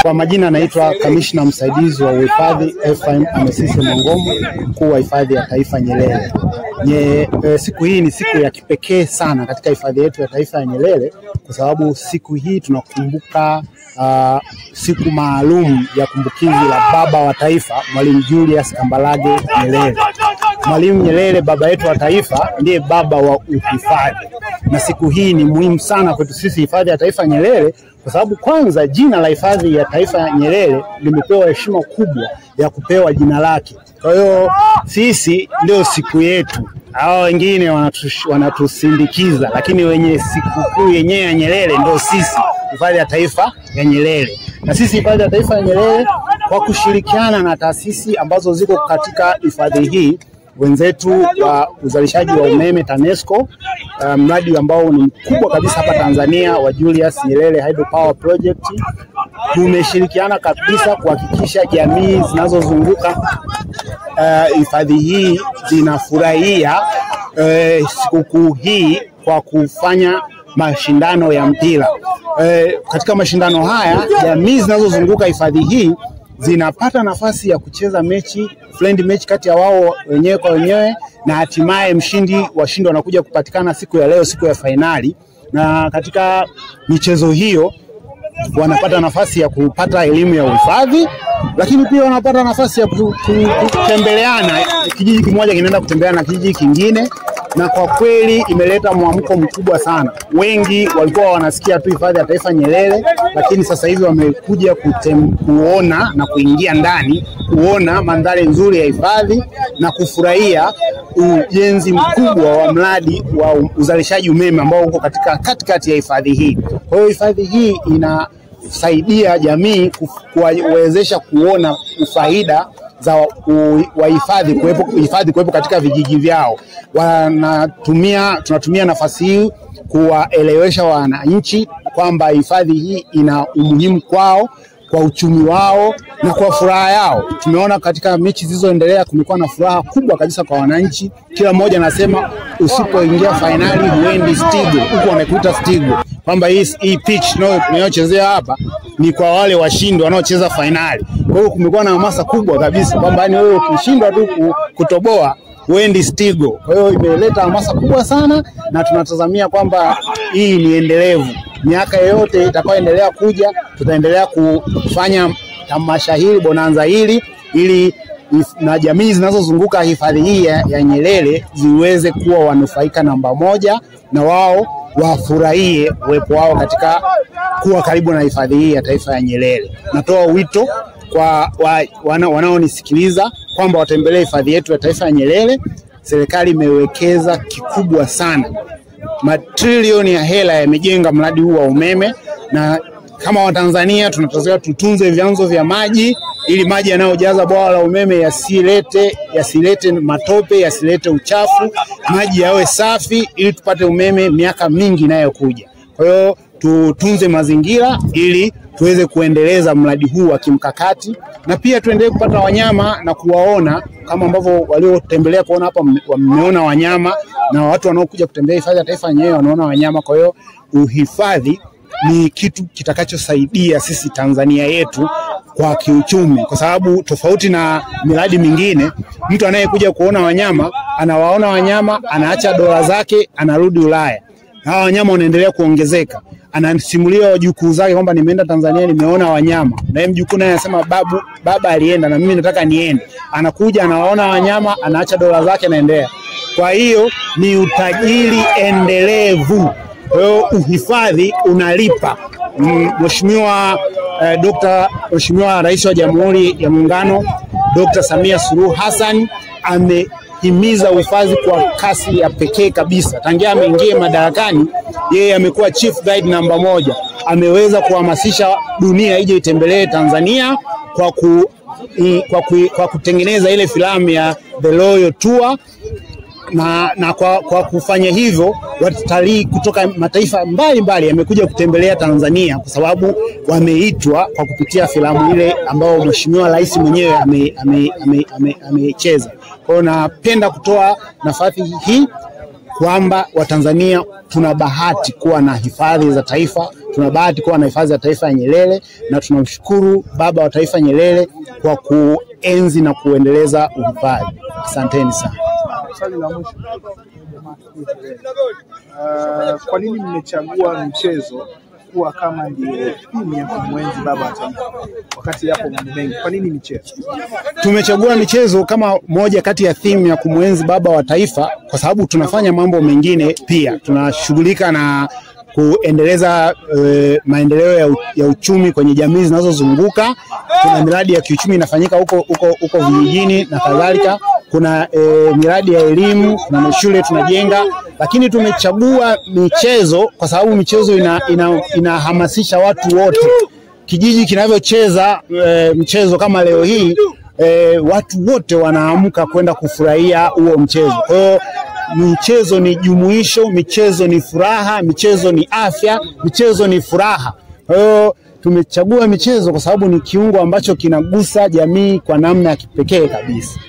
Kwa majina naitwa Kamishna Msaidizi wa Uhifadhi Ephraim Amesisi Mongomo, mkuu wa Hifadhi ya Taifa Nyerere. Siku hii ni siku ya kipekee sana katika hifadhi yetu ya Taifa ya Nyerere, kwa sababu siku hii tunakumbuka siku maalum ya kumbukizi la baba wa taifa, Mwalimu Julius Kambarage Nyerere. Mwalimu Nyerere, baba yetu wa taifa, ndiye baba wa uhifadhi. Na siku hii ni muhimu sana kwetu sisi Hifadhi ya Taifa Nyerere, kwa sababu kwanza jina la Hifadhi ya Taifa ya Nyerere limepewa heshima kubwa ya kupewa jina lake. Kwa hiyo sisi ndio siku yetu. Hao wengine wanatusindikiza, lakini wenye sikukuu yenyewe ya Nyerere ndio sisi Hifadhi ya Taifa ya Nyerere. Na sisi Hifadhi ya Taifa ya Nyerere, kwa kushirikiana na taasisi ambazo ziko katika hifadhi hii, wenzetu wa uzalishaji wa umeme TANESCO, mradi ambao ni mkubwa kabisa hapa Tanzania wa Julius Nyerere Hydropower Project, tumeshirikiana kabisa kuhakikisha jamii zinazozunguka hifadhi hii zinafurahia sikukuu hii kwa kufanya mashindano ya mpira. Katika mashindano haya, jamii zinazozunguka hifadhi hii zinapata nafasi ya kucheza mechi, friend match kati ya wao wenyewe kwa wenyewe, na hatimaye washindi wanakuja kupatikana siku ya leo, siku ya fainali. Na katika michezo hiyo wanapata nafasi ya kupata elimu ya uhifadhi, lakini pia wanapata nafasi ya kutembeleana, kijiji kimoja kinaenda kutembeleana na kijiji kingine. Na kwa kweli imeleta mwamko mkubwa sana. Wengi walikuwa wanasikia tu Hifadhi ya Taifa Nyerere, lakini sasa hivi wamekuja kuona na kuingia ndani, kuona mandhari nzuri ya hifadhi na kufurahia ujenzi mkubwa wa mradi wa uzalishaji umeme ambao uko katikati ya hifadhi hii. Kwa hiyo hifadhi hii inasaidia jamii kuwezesha kuona faida za hifadhi kuwepo katika vijiji vyao. Tunatumia nafasi hii kuwaelewesha wananchi kwamba hifadhi hii ina umuhimu kwao, kwa uchumi wao na kwa furaha yao. Tumeona katika mechi zilizoendelea kumekuwa na furaha kubwa kabisa kwa wananchi. Kila mmoja anasema usipoingia finali huendi Stigo, huko wanakuita Stigo, kwamba hii pitch tunayochezea hapa ni kwa wale washindi wanaocheza finali. Kwa hiyo kumekuwa na hamasa kubwa kabisa kwamba yani wewe ukishindwa tu kutoboa huendi Stigo. Kwa hiyo imeleta hamasa kubwa sana, na tunatazamia kwamba hii ni endelevu. Miaka yote itakayoendelea kuja, tutaendelea kufanya tamasha hili, bonanza hili, ili na jamii zinazozunguka hifadhi hii ya Nyerere ziweze kuwa wanufaika namba moja, na wao wafurahie uwepo wao katika kuwa karibu na hifadhi hii ya Taifa ya Nyerere. Natoa wito kwa wanaonisikiliza kwamba watembelee hifadhi yetu ya Taifa ya Nyerere. Serikali imewekeza kikubwa sana. Matrilioni ya hela yamejenga mradi huu wa umeme, na kama Watanzania tunatakiwa tutunze vyanzo vya maji, ili maji yanayojaza bwawa la umeme yasilete matope, yasilete uchafu, maji yawe safi, ili tupate umeme miaka mingi inayokuja. Kwa hiyo tutunze mazingira ili tuweze kuendeleza mradi huu wa kimkakati, na pia tuendelee kupata wanyama na kuwaona kama ambavyo waliotembelea kuona hapa wameona wanyama, na watu wanaokuja kutembea Hifadhi ya Taifa Nyerere wanaona wanyama. Kwa hiyo uhifadhi ni kitu kitakachosaidia sisi Tanzania yetu kwa kiuchumi, kwa sababu tofauti na miradi mingine, mtu anayekuja kuona wanyama anawaona wanyama, anaacha dola zake, anarudi Ulaya. Hawa wanyama wanaendelea kuongezeka. Anasimulia wajukuu zake kwamba nimeenda Tanzania nimeona wanyama, na yeye mjukuu naye anasema baba alienda na mimi nataka niende. Anakuja anawaona wanyama, anaacha dola zake, anaendelea. Kwa hiyo ni utajiri endelevu. Kwa hiyo uhifadhi unalipa. Mheshimiwa Dr. Mheshimiwa Rais wa Jamhuri ya Muungano Dr. Samia Suluhu Hassan amehimiza uhifadhi kwa kasi ya pekee kabisa. Tangia ameingia madarakani, yeye amekuwa chief guide namba 1. Ameweza kuhamasisha dunia ije itembelee Tanzania kwa kutengeneza ile filamu ya The Royal Tour, na kwa kufanya hivyo watalii kutoka mataifa mbalimbali yamekuja kutembelea Tanzania kwa sababu wameitwa kwa kupitia filamu ile ambayo Mheshimiwa Rais mwenyewe amecheza. Kwa hiyo napenda kutoa nafasi hii kwamba Watanzania tuna bahati kuwa na hifadhi za taifa, tuna bahati kuwa na hifadhi ya taifa ya Nyerere, na tunamshukuru baba wa taifa Nyerere kwa kuenzi na kuendeleza uhifadhi. Asanteni sana. Swali la mwisho. Kwa nini mmechagua mchezo kuwa kama ndio theme ya kumwenzi baba wa taifa wakati yapo mambo mengi? Kwa nini michezo? Tumechagua michezo kama moja kati ya theme ya kumwenzi baba wa taifa kwa sababu tunafanya mambo mengine pia. Tunashughulika na kuendeleza maendeleo ya uchumi kwenye jamii zinazozunguka. Kuna miradi ya kiuchumi inafanyika huko vijijini na kadhalika. Kuna miradi ya elimu, kuna shule tunajenga, lakini tumechagua michezo kwa sababu michezo inahamasisha watu wote. Kijiji kinavyocheza mchezo kama leo hii, watu wote wanaamka kwenda kufurahia huo mchezo. Kwa hiyo michezo ni jumuisho, michezo ni furaha, michezo ni afya, michezo ni furaha. Kwa hiyo tumechagua michezo kwa sababu ni kiungo ambacho kinagusa jamii kwa namna ya kipekee kabisa.